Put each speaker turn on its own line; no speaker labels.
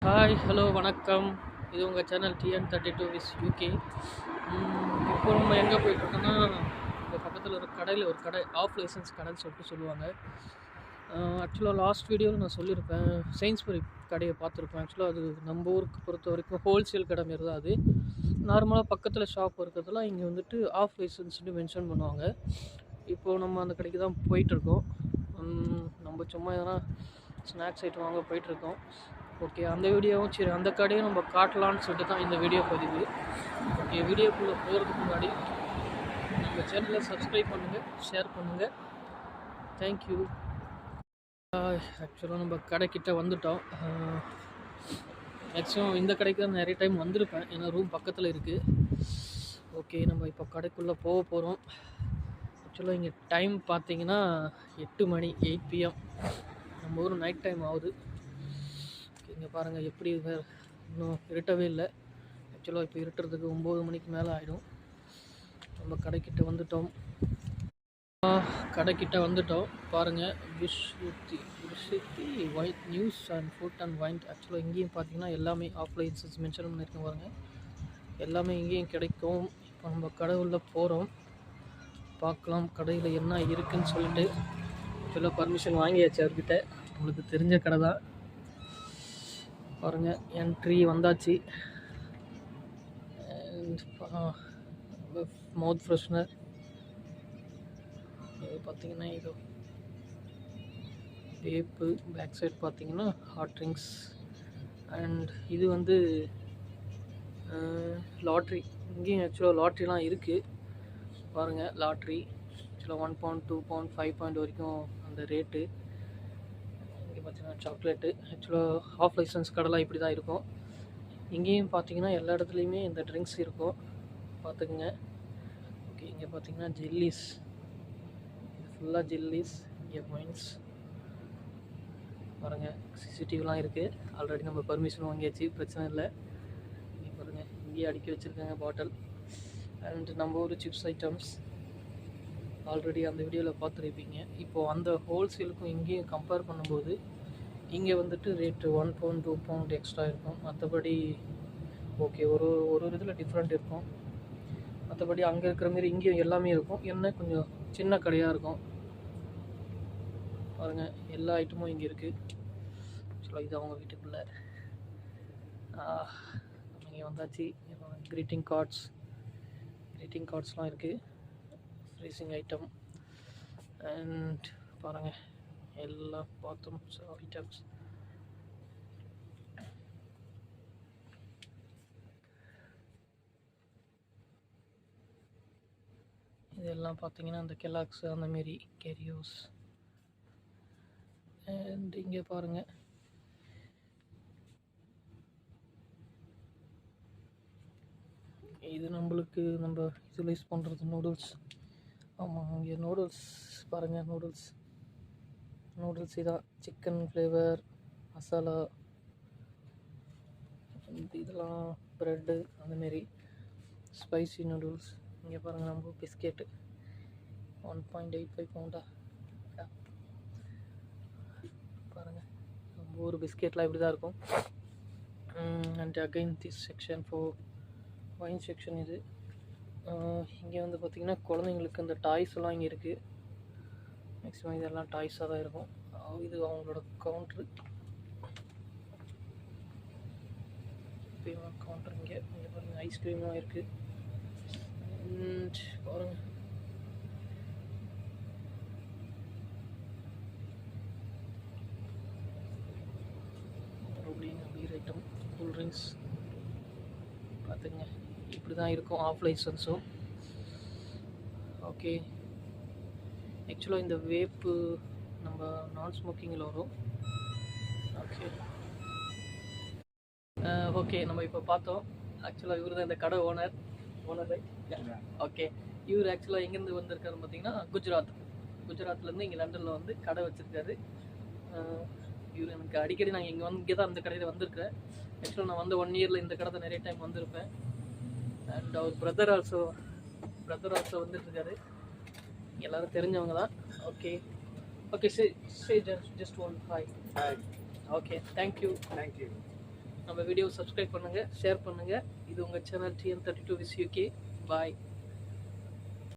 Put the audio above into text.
Hi hello வணக்கம். இது உங்கள் சேனல் TN32 விஸ் யூகே. இப்போ நம்ம எங்கே போயிட்டுருக்கோன்னா, இங்கே பக்கத்தில் ஒரு கடையில் ஒரு கடை ஆஃப் லைசன்ஸ் கடைன்னு சொல்லுவாங்க. ஆக்சுவலாக லாஸ்ட் வீடியோவில் நான் சொல்லியிருப்பேன், செயின்ஸ்பரி கடையை பார்த்துருப்பேன். ஆக்சுவலாக அது நம்ம ஊருக்கு பொறுத்த வரைக்கும் ஹோல்சேல் கடை மாரி தான் அது. நார்மலாக பக்கத்தில் ஷாப் இருக்கிறதுலாம் இங்கே வந்துட்டு ஆஃப் லைசன்ஸ்னு மென்ஷன் பண்ணுவாங்க. இப்போது நம்ம அந்த கடைக்கு தான் போயிட்டுருக்கோம். நம்ம சும்மா எதனா ஸ்நாக்ஸ் ஐட்டம் வாங்க போயிட்டுருக்கோம். ஓகே, அந்த வீடியோவும் சரி அந்த கடையும் நம்ம காட்டலான்னு சொல்லிட்டு தான் இந்த வீடியோ பதிவு. ஓகே, வீடியோக்குள்ளே போகிறதுக்கு முன்னாடி நம்ம சேனலை சப்ஸ்கிரைப் பண்ணுங்கள், ஷேர் பண்ணுங்கள். தேங்க்யூ. ஆக்சுவலாக நம்ம கடைக்கிட்ட வந்துட்டோம். மேக்ஸிமம் இந்த கடைக்கு தான் நிறைய டைம் வந்திருப்பேன், ஏன்னா ரூம் பக்கத்தில் இருக்குது. ஓகே, நம்ம இப்போ கடைக்குள்ளே போக போகிறோம். ஆக்சுவலாக இங்கே டைம் பார்த்தீங்கன்னா 8 மணி 8 PM. நம்ம ஊர் நைட் டைம் ஆகுது. இங்கே பாருங்கள் எப்படி இன்னும் இருட்டவே இல்லை. ஆக்சுவலாக இப்போ இருட்டுறதுக்கு 9 மணிக்கு மேலே ஆகிடும். நம்ம கடைக்கிட்ட வந்துட்டோம். பாருங்கள், Vishuddhi white news and food and wine. ஆக்சுவலாக இங்கேயும் பார்த்தீங்கன்னா எல்லாமே ஆஃப் லைசன்ஸ் மென்ஷன் பண்ணியிருக்கேன். பாருங்கள், எல்லாமே இங்கேயும் கிடைக்கும். இப்போ நம்ம கடை உள்ள போகிறோம், பார்க்கலாம் கடையில் என்ன இருக்குதுன்னு சொல்லிட்டு. ஆக்சுவலாக பர்மிஷன் வாங்கியாச்சு அவர்கிட்ட, உங்களுக்கு தெரிஞ்ச கடை தான். பாருங்கள், என்ட்ரி வந்தாச்சு. மவுத் ஃப்ரெஷ்னர் இது பார்த்தீங்கன்னா, இது வேப்பு. பேக் சைட் பார்த்தீங்கன்னா ஹாட் ட்ரிங்க்ஸ். அண்ட் இது வந்து லாட்ரி. இங்கேயும் ஆக்சுவலாக லாட்ரிலாம் இருக்குது. பாருங்கள், லாட்ரி ஆக்சுவலாக 1 பவுண்ட் 2 பவுண்ட் 5 பாயிண்ட் வரைக்கும் அந்த ரேட்டு. பார்த்தீங்கன்னா சாக்லேட்டு. ஆக்சுவலாக ஆஃப் லைசன்ஸ் கடைலாம் இப்படி தான் இருக்கும். இங்கேயும் பார்த்தீங்கன்னா எல்லா இடத்துலையுமே இந்த ட்ரிங்க்ஸ் இருக்கும், பார்த்துக்குங்க. ஓகே, இங்கே பார்த்தீங்கன்னா ஜெல்லிஸ், இது ஃபுல்லாக ஜெல்லிஸ். இங்கே பாயிண்ட்ஸ் பாருங்கள், CCTVலாம் இருக்குது. ஆல்ரெடி நம்ம பர்மிஷன் வாங்கியாச்சு, பிரச்சனை இல்லை. இங்கே பாருங்கள், இங்கேயே அடுக்கி வச்சுருக்காங்க பாட்டில். அண்ட் நம்ம ஒரு சிப்ஸ் ஐட்டம்ஸ் ஆல்ரெடி அந்த வீடியோவில் பார்த்துருப்பீங்க. இப்போது அந்த ஹோல்சேலுக்கும் இங்கேயும் கம்பேர் பண்ணும்போது இங்கே வந்துட்டு ரேட்டு 1 பவுண்ட் 2 பவுண்ட் எக்ஸ்ட்ரா இருக்கும். மற்றபடி ஓகே, ஒரு இதில் டிஃப்ரெண்ட் இருக்கும். மற்றபடி அங்கே இருக்கிற மாரி இங்கேயும் எல்லாமே இருக்கும். என்ன கொஞ்சம் சின்ன கடையாக இருக்கும். பாருங்கள், எல்லா ஐட்டமும் இங்கே இருக்குது. ஆக்சுவலாக இது அவங்க வீட்டுக்குள்ளே. இங்கே வந்தாச்சு. க்ரீட்டிங் கார்ட்ஸ்லாம் இருக்குது, ஃப்ரீசிங் ஐட்டம். அண்ட் பாருங்கள், எல்லாம் பாத்ரூம் ஐட்டம்ஸ். இதெல்லாம் பார்த்தீங்கன்னா அந்த கெலாக்ஸ் அந்தமாரி கேரியோஸ். அண்ட் இங்கே பாருங்கள், இது நம்மளுக்கு நம்ம யூட்டிலைஸ் பண்ணுறது நூடுல்ஸ். ஆமாம், இங்கே நூடுல்ஸ் பாருங்கள், நூடுல்ஸ் இதான் சிக்கன் ஃப்ளேவர் மசாலா. இதெல்லாம் ப்ரெட்டு அந்தமாரி ஸ்பைசி நூடுல்ஸ். இங்கே பாருங்கள், நம்ம பிஸ்கெட்டு 1.85 பவுண்டா. பாருங்கள், நம்ம ஒரு பிஸ்கெட்லாம் இப்படி தான் இருக்கும். And again this section for wine section. இது இங்கே வந்து பார்த்திங்கன்னா குழந்தைங்களுக்கு இந்த டாய்ஸ் எல்லாம் இங்கே இருக்குது. மேக்ஸிமம் இதெல்லாம் டாய்ஸாக தான் இருக்கும். இது அவங்களோட கவுண்ட்ரு. கவுண்டர் இங்கே பாருங்கள், ஐஸ்கிரீம்லாம் இருக்குது. பாருங்கள், பீர் ஐட்டம், கூல்ட்ரிங்க்ஸ். பார்த்துங்க, இப்படி தான் இருக்கும் ஆஃப் லைசன்ஸும். ஓகே, ஆக்சுவலாக இந்த வேப்பு நம்ம நான் ஸ்மோக்கிங்கில் வரும். ஓகே, நம்ம இப்போ பார்த்தோம். ஆக்சுவலாக இவர் தான் இந்த கடை ஓனர். ஓகே, இவர் ஆக்சுவலாக எங்கேருந்து வந்திருக்காரு பார்த்தீங்கன்னா குஜராத்லேருந்து இங்கே லண்டனில் வந்து கடை வச்சுருக்காரு. இவர் எனக்கு அடிக்கடி நாங்கள் இங்கே தான் அந்த கடையில் வந்திருக்கிறேன். ஆக்சுவலாக நான் வந்து 1 இயரில் இந்த கடை தான் நிறைய டைம் வந்திருப்பேன். அண்ட் அவர் பிரதர் ஆல்சோ வந்துட்டுருக்காரு. எல்லோரும் தெரிஞ்சவங்க தான். Okay, say just one hi.
Hi.
Okay, thank you.
Thank you.
நம்ம வீடியோ சப்ஸ்கிரைப் பண்ணுங்கள், ஷேர் பண்ணுங்கள். இது உங்கள் channel TN32 with UK. Bye.